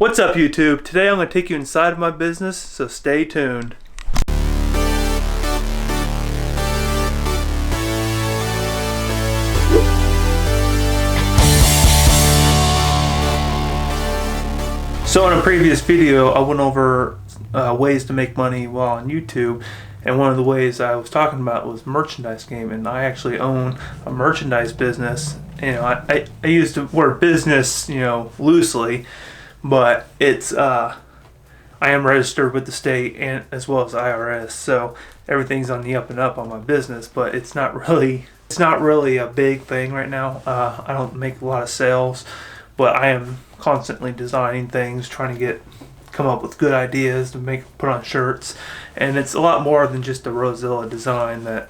What's up, YouTube? Today I'm going to take you inside of my business, so stay tuned. So in a previous video I went over ways to make money while on YouTube, and one of the ways I was talking about was merchandise game, and I actually own a merchandise business. You know, I use the word business, you know, loosely, but it's I am registered with the state and as well as IRS, so everything's on the up and up on my business, but it's not really a big thing right now. I don't make a lot of sales, but I am constantly designing things, trying to come up with good ideas to put on shirts, and it's a lot more than just the Rosilla design that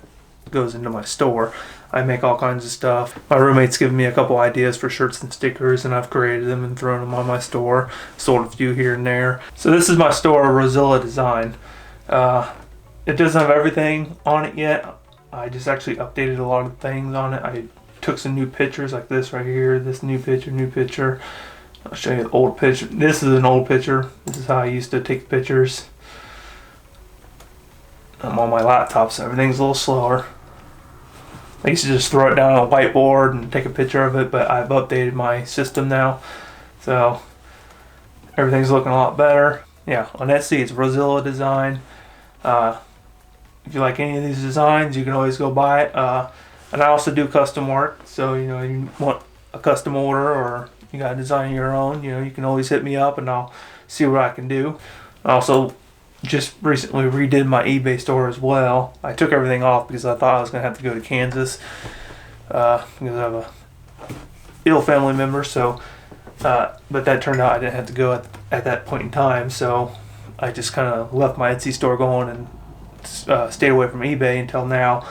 goes into my store. I make all kinds of stuff. My roommate's given me a couple ideas for shirts and stickers, and I've created them and thrown them on my store. Sold a few here and there. So this is my store, Rosilla Design. It doesn't have everything on it yet. I just actually updated a lot of things on it. I took some new pictures like this right here. This new picture. I'll show you the old picture. This is an old picture. This is how I used to take pictures. I'm on my laptop, so everything's a little slower. I used to just throw it down on a whiteboard and take a picture of it, but I've updated my system now, so everything's looking a lot better. Yeah, on Etsy it's Rosilla Design. If you like any of these designs, you can always go buy it. And I also do custom work, so you know, you want a custom order or you got a design of your own, you know, you can always hit me up and I'll see what I can do. I also just recently redid my eBay store as well. I took everything off because I thought I was going to have to go to Kansas because I have a ill family member. So, but that turned out I didn't have to go at that point in time. So I just kind of left my Etsy store going and stayed away from eBay until now.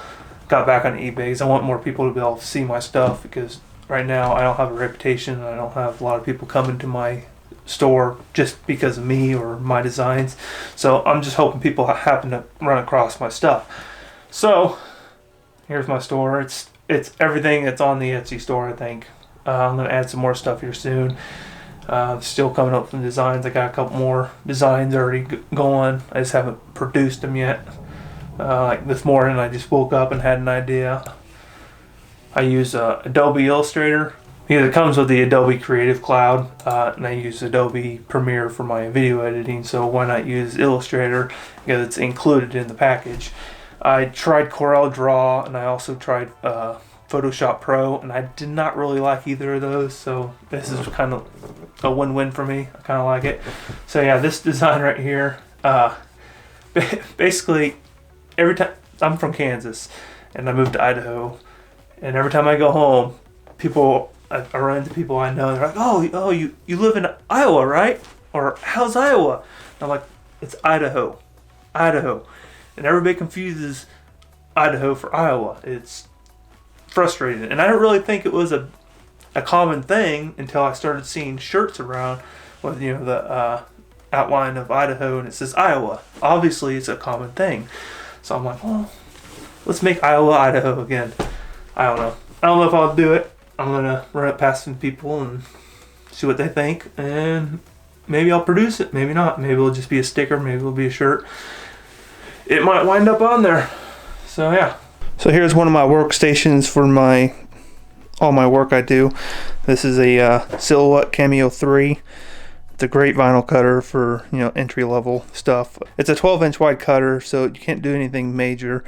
Got back on eBay because I want more people to be able to see my stuff, because right now I don't have a reputation. I don't have a lot of people coming to my store just because of me or my designs, so I'm just hoping people happen to run across my stuff. So here's my store. It's everything that's on the Etsy store. I think I'm gonna add some more stuff here soon. Still coming up with some designs. I got a couple more designs already going. I just haven't produced them yet. Like this morning I just woke up and had an idea. I use Adobe Illustrator because it comes with the Adobe Creative Cloud, and I use Adobe Premiere for my video editing, so why not use Illustrator because it's included in the package. I tried Corel Draw and I also tried Photoshop Pro, and I did not really like either of those, so this is kind of a win-win for me. I kind of like it. So yeah, this design right here, basically every time I'm from Kansas and I moved to Idaho, and every time I go home, I run into people I know. They're like, "Oh, you live in Iowa, right? Or how's Iowa?" And I'm like, "It's Idaho, and everybody confuses Idaho for Iowa. It's frustrating, and I didn't really think it was a common thing until I started seeing shirts around with, you know, the outline of Idaho and it says Iowa. Obviously, it's a common thing. So I'm like, well, let's make Iowa Idaho again. I don't know if I'll do it. I'm gonna run it past some people and see what they think, and maybe I'll produce it, maybe not. Maybe it'll just be a sticker, maybe it'll be a shirt. It might wind up on there. So yeah. So here's one of my workstations for all my work I do. This is a Silhouette Cameo 3. It's a great vinyl cutter for, you know, entry-level stuff. It's a 12-inch wide cutter, so you can't do anything major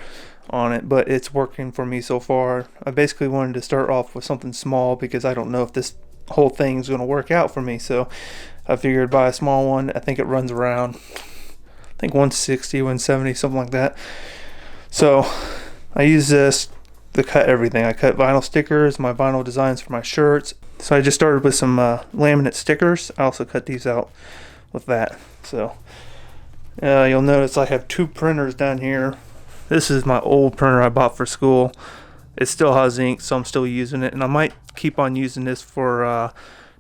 on it, but it's working for me so far. I basically wanted to start off with something small because I don't know if this whole thing's going to work out for me, so I figured buy a small one. I think it runs around, I think 160, 170, something like that. So I use this to cut everything. I cut vinyl stickers, my vinyl designs for my shirts. So I just started with some laminate stickers. I also cut these out with that. So you'll notice I have two printers down here. This is my old printer I bought for school. It still has ink, so I'm still using it, and I might keep on using this for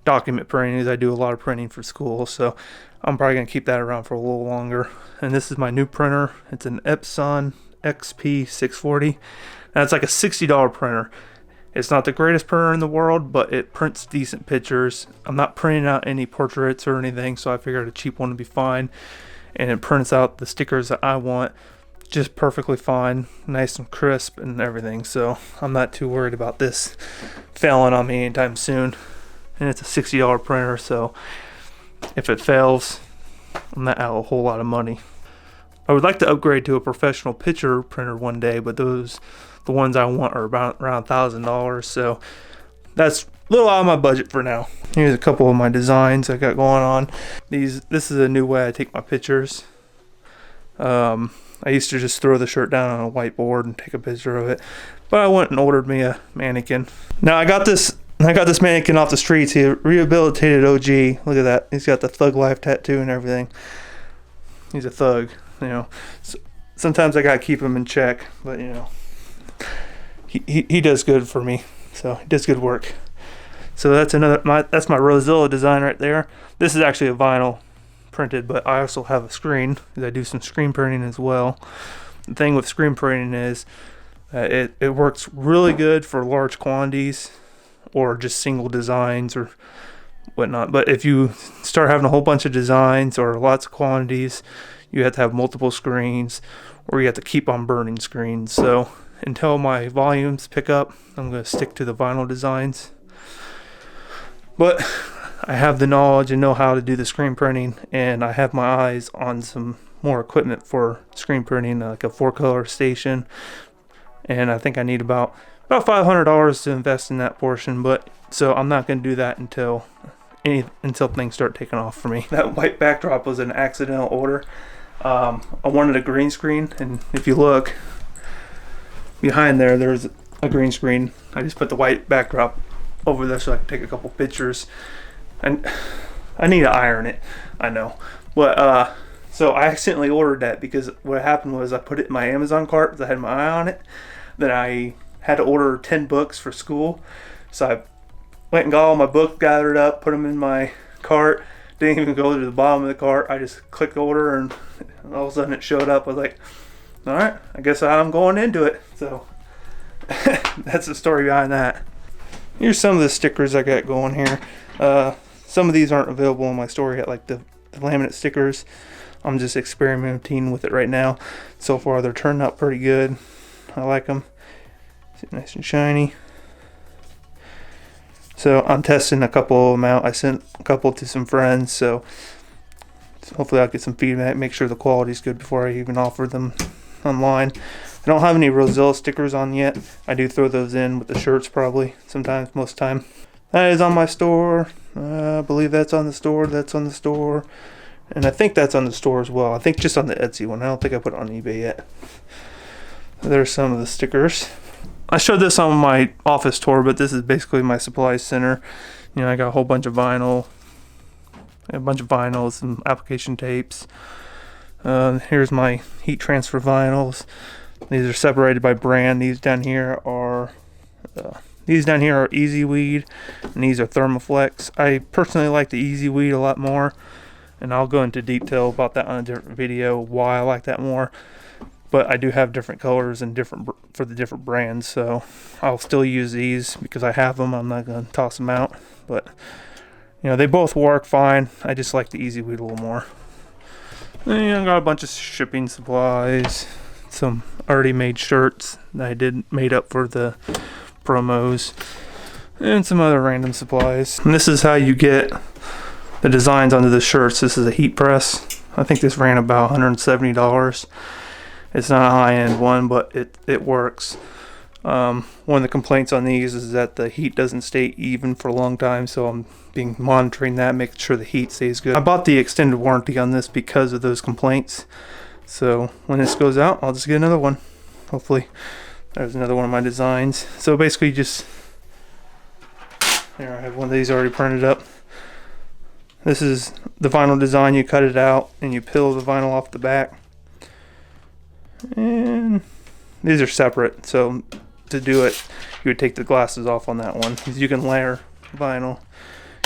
document printing, as I do a lot of printing for school, so I'm probably going to keep that around for a little longer. And this is my new printer. It's an Epson XP640. Now it's like a $60 printer. It's not the greatest printer in the world, but it prints decent pictures. I'm not printing out any portraits or anything, so I figured a cheap one would be fine. And it prints out the stickers that I want just perfectly fine, nice and crisp and everything. So I'm not too worried about this failing on me anytime soon. And it's a $60 printer, so if it fails, I'm not out a whole lot of money. I would like to upgrade to a professional picture printer one day, but the ones I want are about around $1,000, so that's a little out of my budget for now. Here's a couple of my designs I got going on. This is a new way I take my pictures. I used to just throw the shirt down on a whiteboard and take a picture of it, but I went and ordered me a mannequin. Now I got this mannequin off the streets. He rehabilitated OG. Look at that. He's got the Thug Life tattoo and everything. He's a thug, you know. So sometimes I gotta keep him in check, but you know, he does good for me. So he does good work. So that's my Rosilla design right there. This is actually a vinyl printed, but I also have a screen because I do some screen printing as well. The thing with screen printing is it works really good for large quantities or just single designs or whatnot. But if you start having a whole bunch of designs or lots of quantities, you have to have multiple screens, or you have to keep on burning screens. So until my volumes pick up, I'm going to stick to the vinyl designs. But I have the knowledge and know how to do the screen printing, and I have my eyes on some more equipment for screen printing, like a 4-color station, and I think I need about $500 to invest in that portion. But so I'm not going to do that until things start taking off for me. That white backdrop was an accidental order. I wanted a green screen, and if you look behind there's a green screen. I just put the white backdrop over there so I can take a couple pictures. And I need to iron it, I know. But so I accidentally ordered that because what happened was I put it in my Amazon cart because I had my eye on it. Then I had to order 10 books for school. So I went and got all my books gathered up, put them in my cart. Didn't even go to the bottom of the cart. I just clicked order, and all of a sudden it showed up. I was like, all right, I guess I'm going into it. So that's the story behind that. Here's some of the stickers I got going here. Some of these aren't available in my store yet, like the laminate stickers. I'm just experimenting with it right now. So far they're turning out pretty good. I like them. Nice and shiny. So I'm testing a couple of them out. I sent a couple to some friends, so hopefully I'll get some feedback, make sure the quality's good before I even offer them online. I don't have any Rosilla stickers on yet. I do throw those in with the shirts probably, sometimes, most of the time. That is on my store. I believe that's on the store. That's on the store. And I think that's on the store as well. I think just on the Etsy one. I don't think I put it on eBay yet. There's some of the stickers. I showed this on my office tour, but this is basically my supply center. You know, I got a whole bunch of vinyl. A bunch of vinyls, some application tapes. Here's my heat transfer vinyls. These are separated by brand. These down here are Easy Weed, and these are Thermoflex. I personally like the Easy Weed a lot more, and I'll go into detail about that on a different video why I like that more. But I do have different colors and for the different brands, so I'll still use these because I have them. I'm not going to toss them out, but you know, they both work fine. I just like the Easy Weed a little more. And I got a bunch of shipping supplies, some already made shirts that I made up for the promos, and some other random supplies. And this is how you get the designs onto the shirts. This is a heat press. I think this ran about $170. It's not a high-end one, but it works. One of the complaints on these is that the heat doesn't stay even for a long time, so I'm monitoring that, making sure the heat stays good. I bought the extended warranty on this because of those complaints. So when this goes out, I'll just get another one. Hopefully. There's another one of my designs. So basically just, here I have one of these already printed up. This is the vinyl design. You cut it out and you peel the vinyl off the back. And these are separate, so to do it you would take the glasses off on that one, because you can layer vinyl.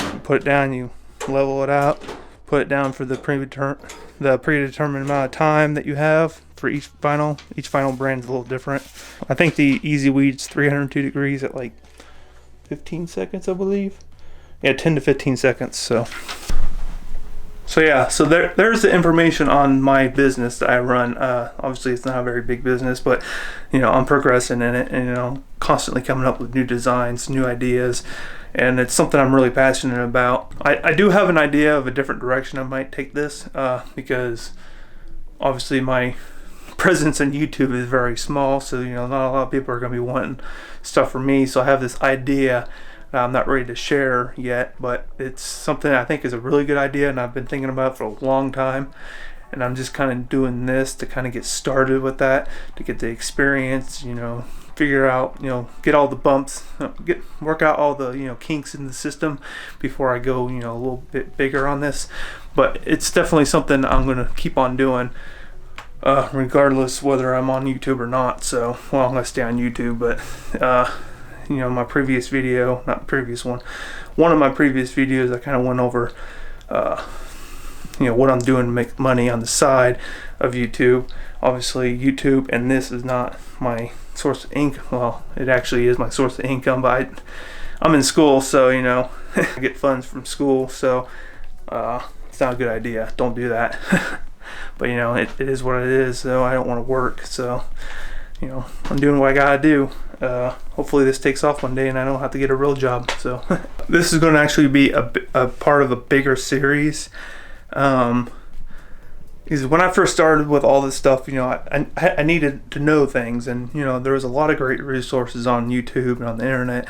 You put it down, you level it out, put it down for the predetermined amount of time that you have for each vinyl. Each vinyl brand is a little different. I think the Easy Weed's 302 degrees at like 15 seconds, I believe. Yeah, 10 to 15 seconds. So yeah, so there's the information on my business that I run. Obviously, it's not a very big business, but I'm progressing in it, and constantly coming up with new designs, new ideas, and it's something I'm really passionate about. I do have an idea of a different direction I might take this, because obviously my presence on YouTube is very small, so not a lot of people are going to be wanting stuff from me. So I have this idea I'm not ready to share yet, but it's something I think is a really good idea, and I've been thinking about it for a long time. And I'm just kind of doing this to kind of get started with that, to get the experience, figure out, get all the bumps, work out all the kinks in the system before I go a little bit bigger on this. But it's definitely something I'm going to keep on doing, regardless whether I'm on YouTube or not. So, well, I'm going to stay on YouTube, but my previous video, not previous one of my previous videos, I kind of went over what I'm doing to make money on the side of YouTube. Obviously YouTube, and this is not my source of income. Well, it actually is my source of income, but I'm in school, so I get funds from school, so it's not a good idea. Don't do that. But it is what it is, so I don't want to work, so I'm doing what I gotta do. Hopefully this takes off one day and I don't have to get a real job. So this is going to actually be a part of a bigger series. Because when I first started with all this stuff, I needed to know things, and there was a lot of great resources on YouTube and on the internet,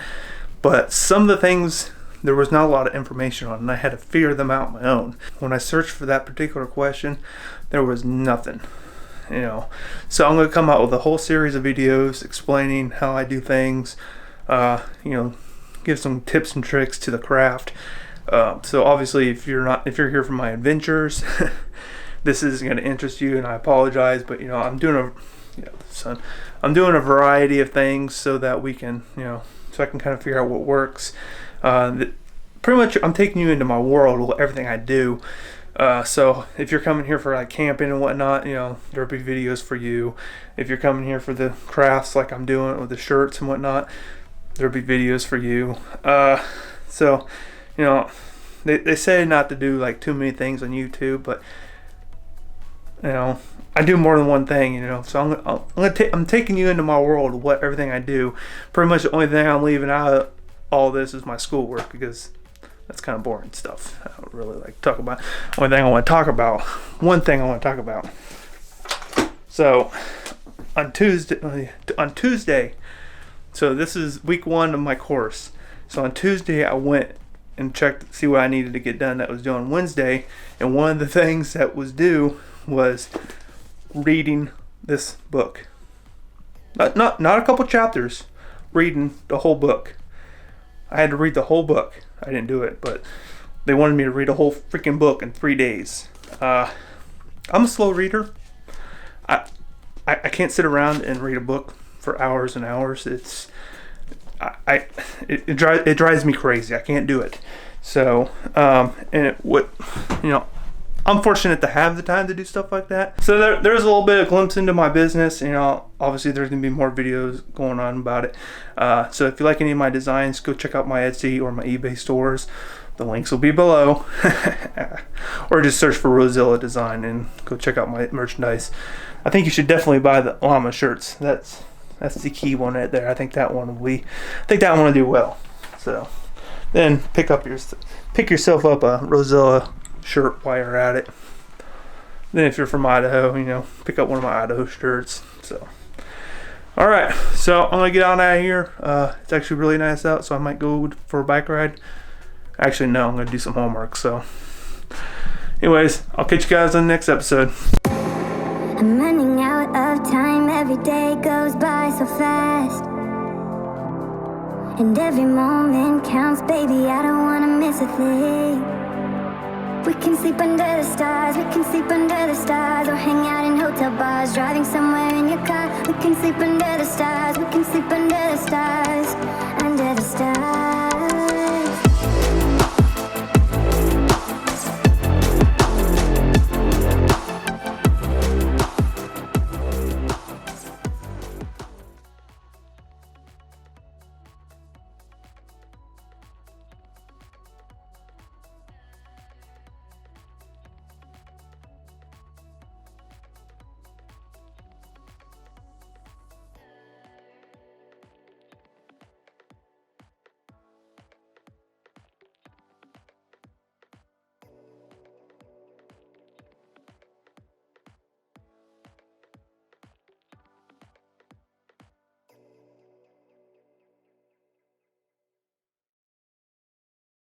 but some of the things there was not a lot of information on, and I had to figure them out on my own. When I searched for that particular question, there was nothing. So I'm going to come out with a whole series of videos explaining how I do things, give some tips and tricks to the craft. So obviously if you're here for my adventures, this is going to interest you, and I apologize, but I'm doing a variety of things so that we can, so I can kind of figure out what works. Pretty much I'm taking you into my world with everything I do. So if you're coming here for like camping and whatnot, there'll be videos for you. If you're coming here for the crafts like I'm doing with the shirts and whatnot, there'll be videos for you. So they say not to do like too many things on YouTube, but I do more than one thing, so I'm taking you into my world of what everything I do. Pretty much the only thing I'm leaving out of all this is my schoolwork, because that's kind of boring stuff. I don't really like to talk about. One thing I want to talk about. So on Tuesday, so this is week 1 of my course. So on Tuesday I went and checked to see what I needed to get done that was due on Wednesday, and one of the things that was due was reading this book. Not a couple chapters, reading the whole book. I had to read the whole book. I didn't do it, but they wanted me to read a whole freaking book in 3 days. I'm a slow reader. I can't sit around and read a book for hours and hours. It drives me crazy. I can't do it. So I'm fortunate to have the time to do stuff like that. So there's a little bit of glimpse into my business. Obviously there's gonna be more videos going on about it. So if you like any of my designs, go check out my Etsy or my eBay stores. The links will be below. Or just search for Rosilla Design and go check out my merchandise. I think you should definitely buy the llama shirts. That's the key one right there. I think that one will do well. So then pick yourself up a Rosilla shirt while you're at it. Then if you're from Idaho, pick up one of my Idaho shirts. So alright, so I'm gonna get on out of here. It's actually really nice out, so I might go for a bike ride. Actually no, I'm gonna do some homework. So anyways, I'll catch you guys on the next episode. I'm running out of time, every day goes by so fast, and every moment counts, baby, I don't wanna miss a thing. We can sleep under the stars, or hang out in hotel bars, driving somewhere in your car. We can sleep under the stars, under the stars.